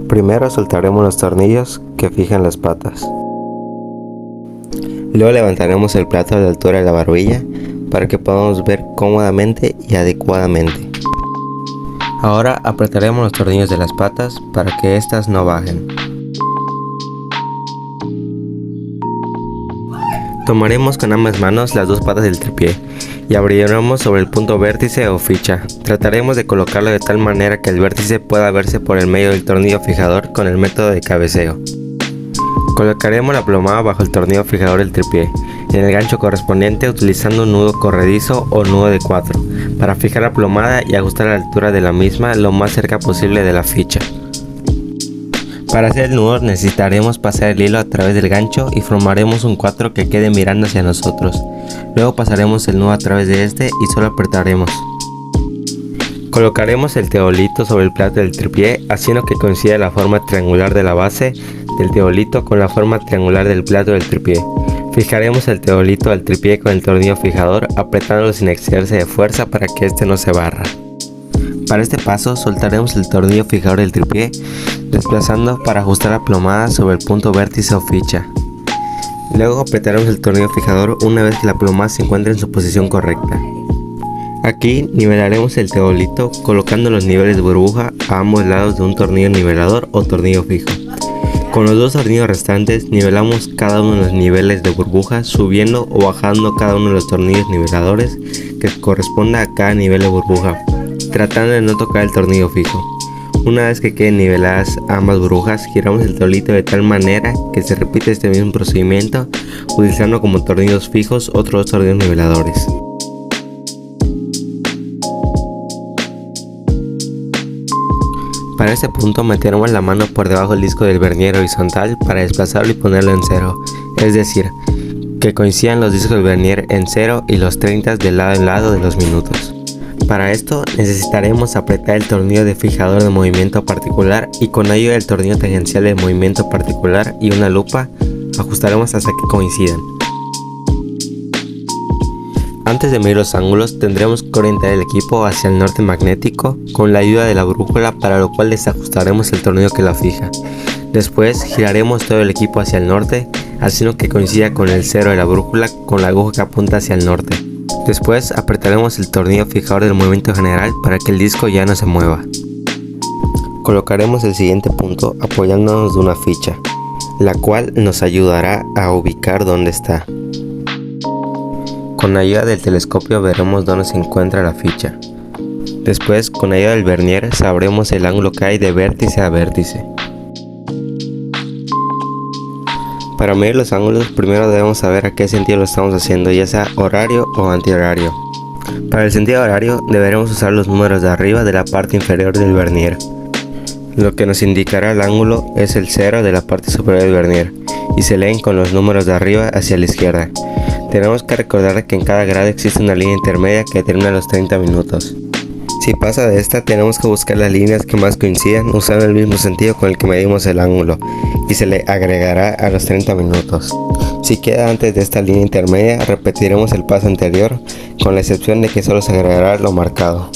Primero soltaremos los tornillos que fijan las patas. Luego levantaremos el plato a la altura de la barbilla para que podamos ver cómodamente y adecuadamente. Ahora apretaremos los tornillos de las patas para que éstas no bajen. Tomaremos con ambas manos las dos patas del tripié y abriremos sobre el punto vértice o ficha. Trataremos de colocarlo de tal manera que el vértice pueda verse por el medio del tornillo fijador con el método de cabeceo. Colocaremos la plomada bajo el tornillo fijador del tripié en el gancho correspondiente utilizando un nudo corredizo o nudo de 4 para fijar la plomada y ajustar la altura de la misma lo más cerca posible de la ficha. Para hacer el nudo necesitaremos pasar el hilo a través del gancho y formaremos un 4 que quede mirando hacia nosotros. Luego pasaremos el nudo a través de este y solo apretaremos. Colocaremos el teolito sobre el plato del tripié haciendo que coincida la forma triangular de la base del teolito con la forma triangular del plato del tripié. Fijaremos el teolito al tripié con el tornillo fijador apretándolo sin excederse de fuerza para que este no se barra. Para este paso soltaremos el tornillo fijador del tripié desplazando para ajustar la plomada sobre el punto vértice o ficha. Luego apretaremos el tornillo fijador una vez que la plomada se encuentre en su posición correcta. Aquí nivelaremos el teolito colocando los niveles de burbuja a ambos lados de un tornillo nivelador o tornillo fijo. Con los dos tornillos restantes nivelamos cada uno de los niveles de burbuja subiendo o bajando cada uno de los tornillos niveladores que corresponda a cada nivel de burbuja, tratando de no tocar el tornillo fijo. Una vez que queden niveladas ambas burbujas, giramos el teolito de tal manera que se repite este mismo procedimiento utilizando como tornillos fijos otros dos tornillos niveladores. Para este punto meteremos la mano por debajo del disco del vernier horizontal para desplazarlo y ponerlo en 0, es decir, que coincidan los discos del vernier en 0 y los 30 de lado en lado de los minutos. Para esto necesitaremos apretar el tornillo de fijador de movimiento particular y con ayuda del tornillo tangencial de movimiento particular y una lupa ajustaremos hasta que coincidan. Antes de medir los ángulos tendremos que orientar el equipo hacia el norte magnético con la ayuda de la brújula, para lo cual desajustaremos el tornillo que la fija. Después giraremos todo el equipo hacia el norte haciendo que coincida con el 0 de la brújula con la aguja que apunta hacia el norte. Después apretaremos el tornillo fijador del movimiento general para que el disco ya no se mueva. Colocaremos el siguiente punto apoyándonos de una ficha, la cual nos ayudará a ubicar dónde está. Con ayuda del telescopio veremos dónde se encuentra la ficha. Después, con ayuda del vernier, sabremos el ángulo que hay de vértice a vértice. Para medir los ángulos, primero debemos saber a qué sentido lo estamos haciendo, ya sea horario o antihorario. Para el sentido horario, deberemos usar los números de arriba de la parte inferior del vernier. Lo que nos indicará el ángulo es el 0 de la parte superior del vernier, y se leen con los números de arriba hacia la izquierda. Tenemos que recordar que en cada grado existe una línea intermedia que determina los 30 minutos. Si pasa de esta, tenemos que buscar las líneas que más coincidan usando el mismo sentido con el que medimos el ángulo y se le agregará a los 30 minutos. Si queda antes de esta línea intermedia, repetiremos el paso anterior con la excepción de que solo se agregará lo marcado.